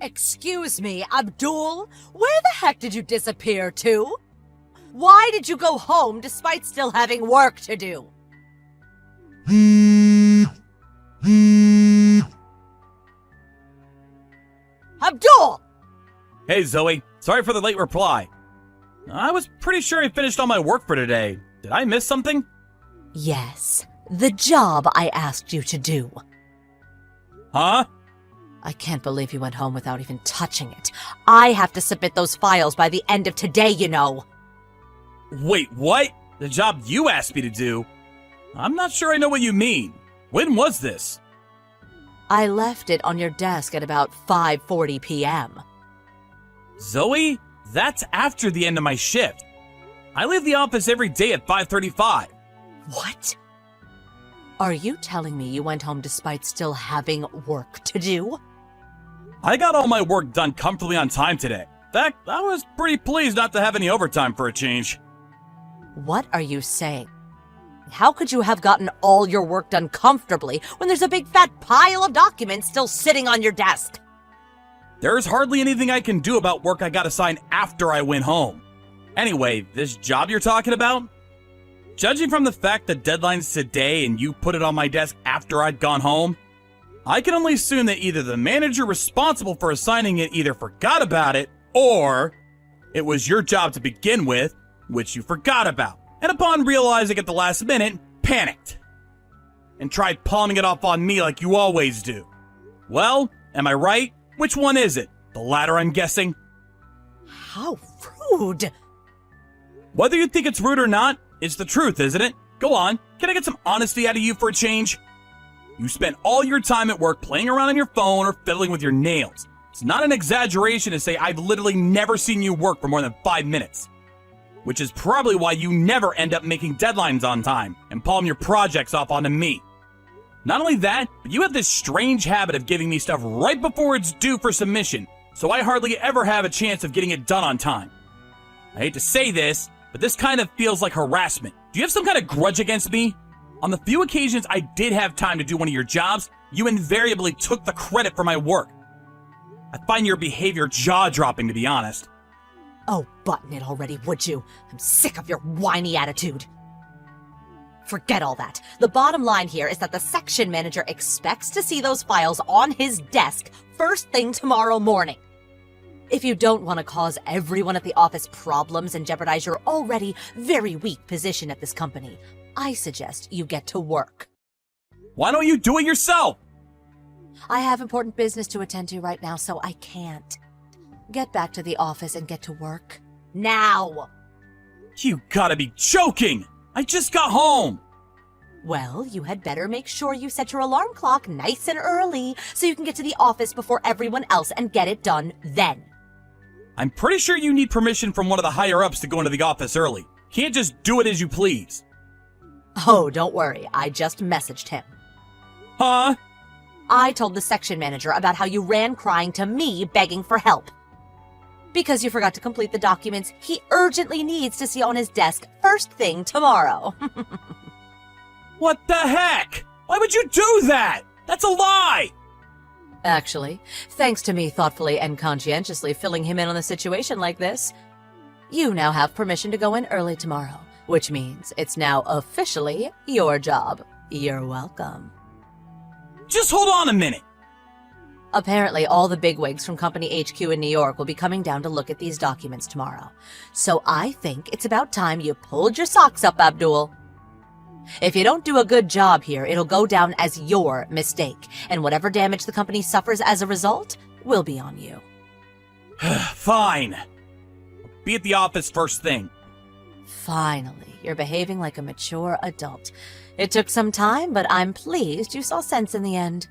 Excuse me, Abdul? Where the heck did you disappear to? Why did you go home despite still having work to do? Abdul! Hey, Zoe. Sorry for the late reply. I was pretty sure I finished all my work for today. Did I miss something? Yes, the job I asked you to do. Huh? I can't believe you went home without even touching it. I have to submit those files by the end of today, you know. Wait, what? The job you asked me to do? I'm not sure I know what you mean. When was this? I left it on your desk at about 5:40 p.m. Zoe, that's after the end of my shift. I leave the office every day at 5:35. What? Are you telling me you went home despite still having work to do? I got all my work done comfortably on time today. In fact, I was pretty pleased not to have any overtime for a change. What are you saying? How could you have gotten all your work done comfortably when there's a big fat pile of documents still sitting on your desk? There's hardly anything I can do about work I got assigned after I went home. Anyway, this job you're talking about? Judging from the fact that deadline's today and you put it on my desk after I'd gone home, I can only assume that either the manager responsible for assigning it either forgot about it, or it was your job to begin with, which you forgot about, and upon realizing at the last minute, panicked and tried palming it off on me like you always do. Well, am I right? Which one is it? The latter, I'm guessing. How rude! Whether you think it's rude or not, it's the truth, isn't it? Go on, can I get some honesty out of you for a change? You spent all your time at work playing around on your phone or fiddling with your nails. It's not an exaggeration to say I've literally never seen you work for more than 5 minutes. Which is probably why you never end up making deadlines on time and palm your projects off onto me. Not only that, but you have this strange habit of giving me stuff right before it's due for submission, so I hardly ever have a chance of getting it done on time. I hate to say this, but this kind of feels like harassment. Do you have some kind of grudge against me? On the few occasions I did have time to do one of your jobs, you invariably took the credit for my work. I find your behavior jaw-dropping, to be honest. Oh, button it already, would you? I'm sick of your whiny attitude. Forget all that. The bottom line here is that the section manager expects to see those files on his desk first thing tomorrow morning. If you don't want to cause everyone at the office problems and jeopardize your already very weak position at this company, I suggest you get to work. Why don't you do it yourself? I have important business to attend to right now, so I can't. Get back to the office and get to work. Now! You gotta be joking! I just got home! Well, you had better make sure you set your alarm clock nice and early so you can get to the office before everyone else and get it done then. I'm pretty sure you need permission from one of the higher-ups to go into the office early. Can't just do it as you please. Oh, don't worry. I just messaged him. Huh? I told the section manager about how you ran crying to me begging for help. Because you forgot to complete the documents he urgently needs to see on his desk first thing tomorrow. What the heck? Why would you do that? That's a lie! Actually, thanks to me thoughtfully and conscientiously filling him in on a situation like this, you now have permission to go in early tomorrow, which means it's now officially your job. You're welcome. Just hold on a minute. Apparently, all the bigwigs from Company HQ in New York will be coming down to look at these documents tomorrow. So I think it's about time you pulled your socks up, Abdul. If you don't do a good job here, it'll go down as your mistake, and whatever damage the company suffers as a result will be on you. Fine. Be at the office first thing. Finally, you're behaving like a mature adult. It took some time, but I'm pleased you saw sense in the end.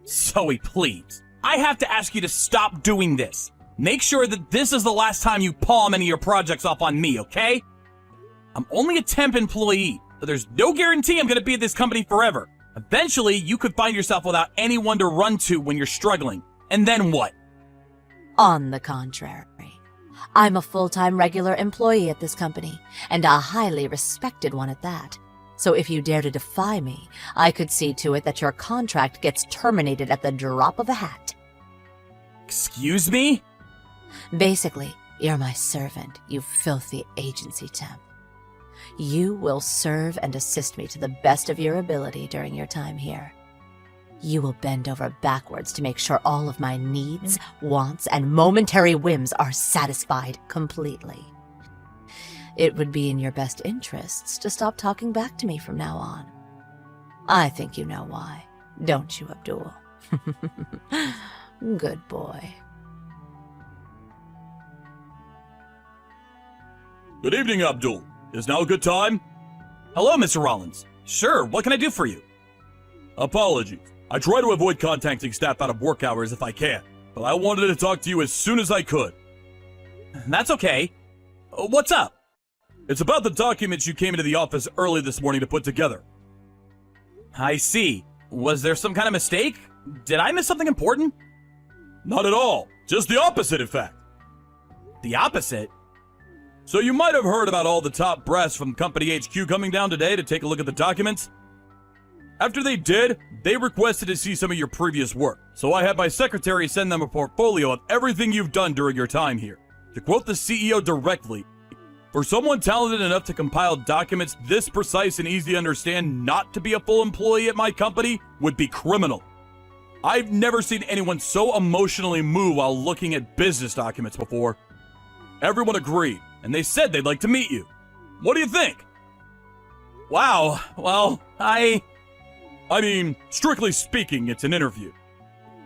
Zoe, please. I have to ask you to stop doing this. Make sure that this is the last time you palm any of your projects off on me, okay? I'm only a temp employee, so there's no guarantee I'm going to be at this company forever. Eventually, you could find yourself without anyone to run to when you're struggling. And then what? On the contrary, I'm a full-time regular employee at this company, and a highly respected one at that. So if you dare to defy me, I could see to it that your contract gets terminated at the drop of a hat. Excuse me? Basically, you're my servant, you filthy agency temp. You will serve and assist me to the best of your ability during your time here. You will bend over backwards to make sure all of my needs, wants, and momentary whims are satisfied completely. It would be in your best interests to stop talking back to me from now on. I think you know why, don't you, Abdul? Good boy. Good evening, Abdul. Is now a good time? Hello, Mr. Rollins. Sure, what can I do for you? Apologies. I try to avoid contacting staff out of work hours if I can, but I wanted to talk to you as soon as I could. That's okay. What's up? It's about the documents you came into the office early this morning to put together. I see. Was there some kind of mistake? Did I miss something important? Not at all. Just the opposite, in fact. The opposite? So you might have heard about all the top brass from Company HQ coming down today to take a look at the documents. After they did, they requested to see some of your previous work, so I had my secretary send them a portfolio of everything you've done during your time here. To quote the CEO directly, for someone talented enough to compile documents this precise and easy to understand, not to be a full employee at my company would be criminal. I've never seen anyone so emotionally moved while looking at business documents before. Everyone agreed, and they said they'd like to meet you. What do you think? Wow, well, I mean, strictly speaking, it's an interview.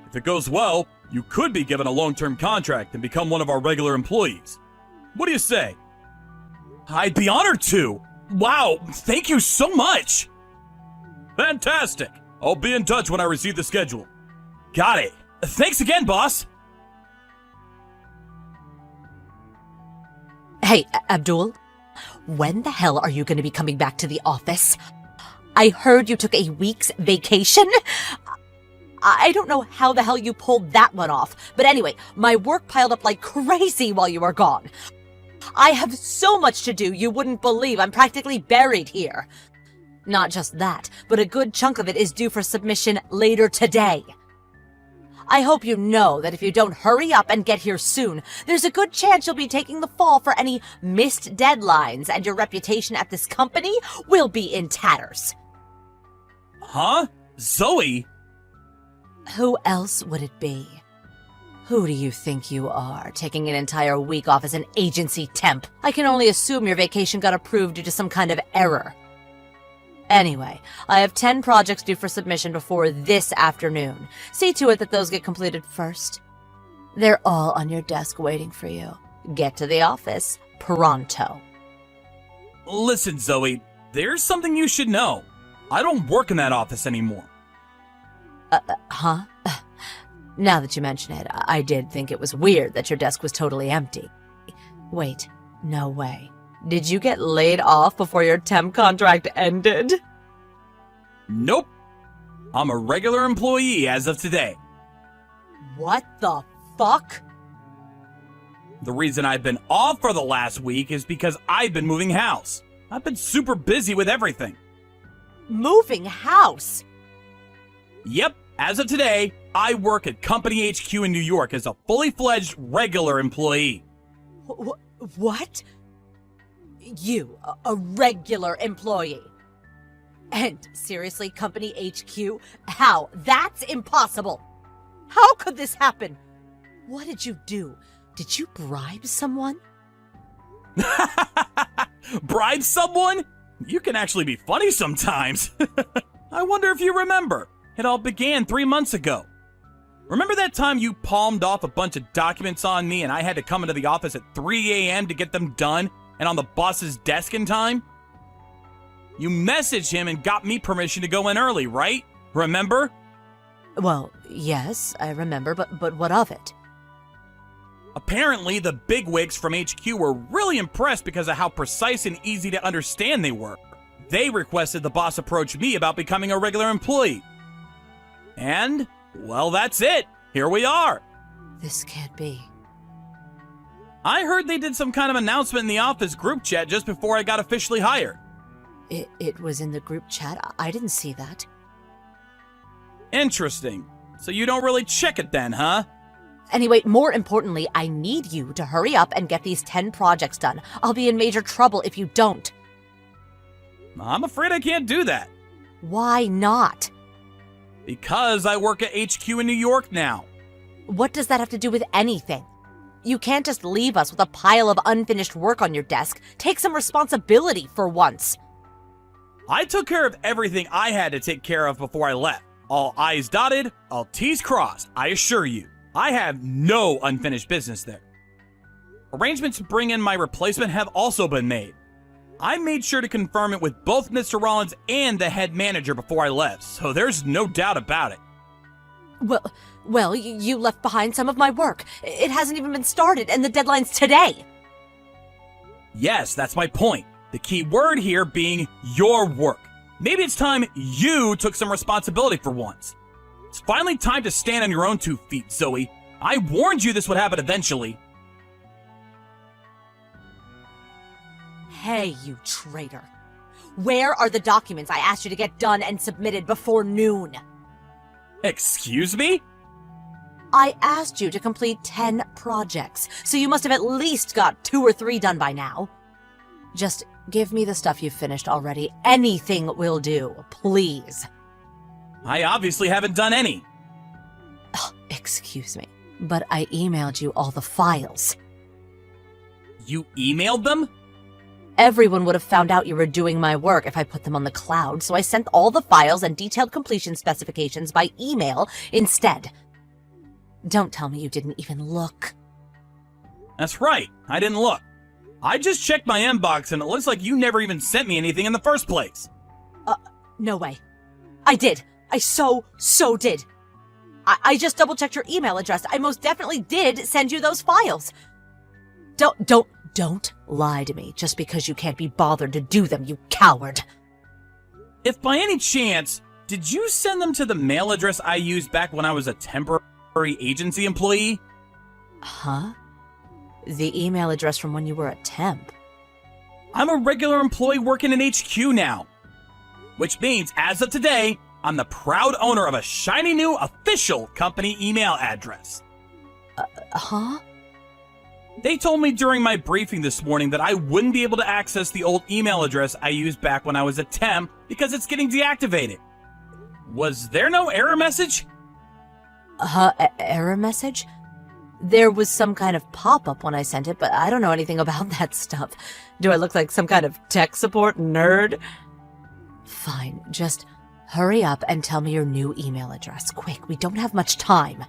If it goes well, you could be given a long-term contract and become one of our regular employees. What do you say? I'd be honored to. Wow, thank you so much. Fantastic. I'll be in touch when I receive the schedule. Got it. Thanks again, boss. Hey, Abdul, when the hell are you going to be coming back to the office? I heard you took a week's vacation. I don't know how the hell you pulled that one off, but anyway, my work piled up like crazy while you were gone. I have so much to do you wouldn't believe. I'm practically buried here. Not just that, but a good chunk of it is due for submission later today. I hope you know that if you don't hurry up and get here soon, there's a good chance you'll be taking the fall for any missed deadlines, and your reputation at this company will be in tatters. Huh? Zoe? Who else would it be? Who do you think you are, taking an entire week off as an agency temp? I can only assume your vacation got approved due to some kind of error. Anyway, I have 10 projects due for submission before this afternoon. See to it that those get completed first. They're all on your desk waiting for you. Get to the office pronto. Listen, Zoe, there's something you should know. I don't work in that office anymore. Huh? Now that you mention it, I did think it was weird that your desk was totally empty. Wait, no way. Did you get laid off before your temp contract ended? Nope. I'm a regular employee as of today. What the fuck? The reason I've been off for the last week is because I've been moving house. I've been super busy with everything. Moving house? Yep, as of today, I work at Company HQ in New York as a fully fledged regular employee. What? You, a regular employee? And seriously, Company HQ? How? That's impossible! How could this happen? What did you do? Did you bribe someone? Bribe someone? You can actually be funny sometimes. I wonder if you remember. It all began 3 months ago. Remember that time you palmed off a bunch of documents on me and I had to come into the office at 3 a.m. to get them done and on the boss's desk in time? You messaged him and got me permission to go in early, right? Remember? Well, yes, I remember, but what of it? Apparently, the bigwigs from HQ were really impressed because of how precise and easy to understand they were. They requested the boss approach me about becoming a regular employee. And, well, that's it. Here we are. This can't be. I heard they did some kind of announcement in the office group chat just before I got officially hired. It was in the group chat? I didn't see that. Interesting. So you don't really check it then, huh? Anyway, more importantly, I need you to hurry up and get these 10 projects done. I'll be in major trouble if you don't. I'm afraid I can't do that. Why not? Because I work at HQ in New York now. What does that have to do with anything? You can't just leave us with a pile of unfinished work on your desk. Take some responsibility for once. I took care of everything I had to take care of before I left. All I's dotted, all T's crossed, I assure you. I have no unfinished business there. Arrangements to bring in my replacement have also been made. I made sure to confirm it with both Mr. Rollins and the head manager before I left, so there's no doubt about it. Well, you left behind some of my work. It hasn't even been started, and the deadline's today. Yes, that's my point. The key word here being your work. Maybe it's time you took some responsibility for once. It's finally time to stand on your own 2 feet, Zoe. I warned you this would happen eventually. Hey, you traitor. Where are the documents I asked you to get done and submitted before noon? Excuse me? I asked you to complete 10 projects, so you must have at least got 2 or 3 done by now. Just give me the stuff you've finished already. Anything will do, please. I obviously haven't done any. Excuse me, but I emailed you all the files. You emailed them? Everyone would have found out you were doing my work if I put them on the cloud, so I sent all the files and detailed completion specifications by email instead. Don't tell me you didn't even look. That's right, I didn't look. I just checked my inbox and it looks like you never even sent me anything in the first place. No way. I did. I so did. I just double-checked your email address. I most definitely did send you those files. Don't lie to me just because you can't be bothered to do them, you coward. If by any chance, did you send them to the mail address I used back when I was a temporary agency employee? Huh? The email address from when you were a temp. I'm a regular employee working in HQ now. Which means, as of today, I'm the proud owner of a shiny new official company email address. Huh? They told me during my briefing this morning that I wouldn't be able to access the old email address I used back when I was a temp because it's getting deactivated. Was there no error message? Error message? There was some kind of pop-up when I sent it, but I don't know anything about that stuff. Do I look like some kind of tech support nerd? Fine, just hurry up and tell me your new email address. Quick, we don't have much time.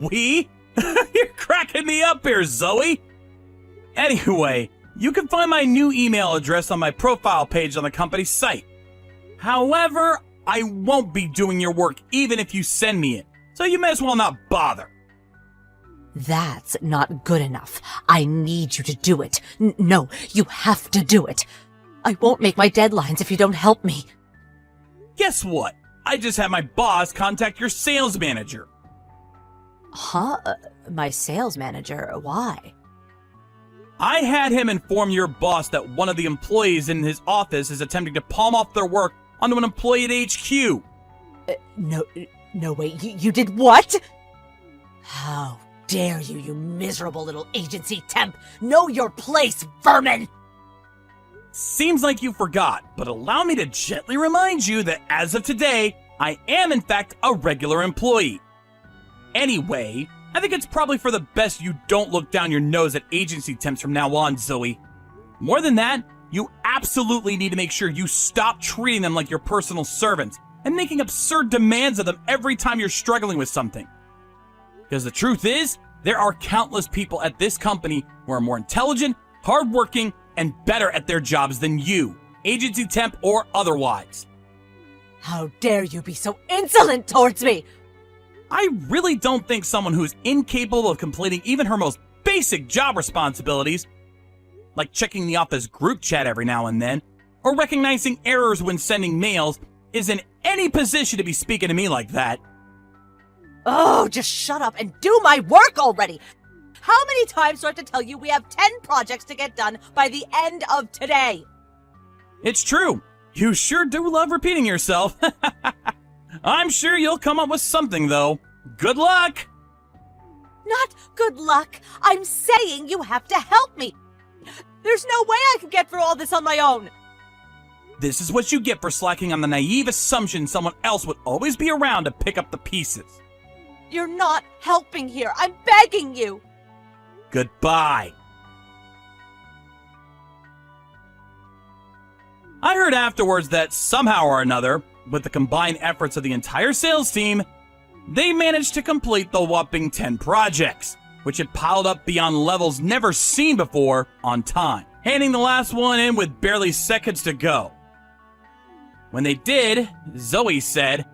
We? You're cracking me up here, Zoe! Anyway, you can find my new email address on my profile page on the company's site. However, I won't be doing your work even if you send me it, so you may as well not bother. That's not good enough. I need you to do it. No, you have to do it. I won't make my deadlines if you don't help me. Guess what? I just had my boss contact your sales manager. Huh? My sales manager? Why? I had him inform your boss that one of the employees in his office is attempting to palm off their work onto an employee at HQ. No way. You did what? How dare you, you miserable little agency temp! Know your place, vermin! Seems like you forgot, but allow me to gently remind you that as of today, I am in fact a regular employee. Anyway, I think it's probably for the best you don't look down your nose at agency temps from now on, Zoe. More than that, you absolutely need to make sure you stop treating them like your personal servants and making absurd demands of them every time you're struggling with something. Because the truth is, there are countless people at this company who are more intelligent, hardworking, and better at their jobs than you, agency temp or otherwise. How dare you be so insolent towards me! I really don't think someone who's incapable of completing even her most basic job responsibilities, like checking the office group chat every now and then, or recognizing errors when sending mails, is in any position to be speaking to me like that. Oh, just shut up and do my work already! How many times do I have to tell you we have 10 projects to get done by the end of today? It's true. You sure do love repeating yourself. I'm sure you'll come up with something, though. Good luck! Not good luck. I'm saying you have to help me. There's no way I can get through all this on my own. This is what you get for slacking on the naive assumption someone else would always be around to pick up the pieces. You're not helping here. I'm begging you. Goodbye. I heard afterwards that somehow or another, with the combined efforts of the entire sales team, they managed to complete the whopping 10 projects, which had piled up beyond levels never seen before on time, handing the last one in with barely seconds to go. When they did, Zoe said,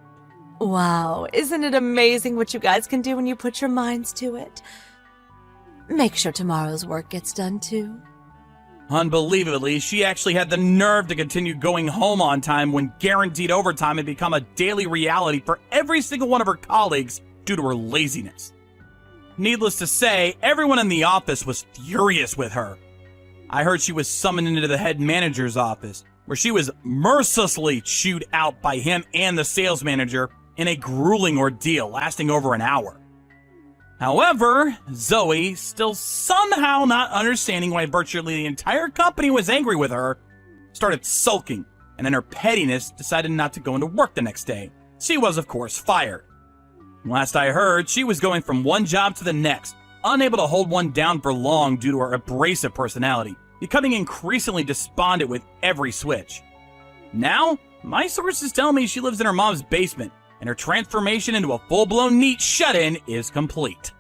Wow, isn't it amazing what you guys can do when you put your minds to it? Make sure tomorrow's work gets done too. Unbelievably, she actually had the nerve to continue going home on time when guaranteed overtime had become a daily reality for every single one of her colleagues due to her laziness. Needless to say, everyone in the office was furious with her. I heard she was summoned into the head manager's office, where she was mercilessly chewed out by him and the sales manager in a grueling ordeal lasting over an hour. However, Zoe, still somehow not understanding why virtually the entire company was angry with her, started sulking, and in her pettiness decided not to go into work the next day. She was, of course, fired. Last I heard, she was going from one job to the next, unable to hold one down for long due to her abrasive personality, becoming increasingly despondent with every switch. Now, my sources tell me she lives in her mom's basement, and her transformation into a full-blown neat shut-in is complete.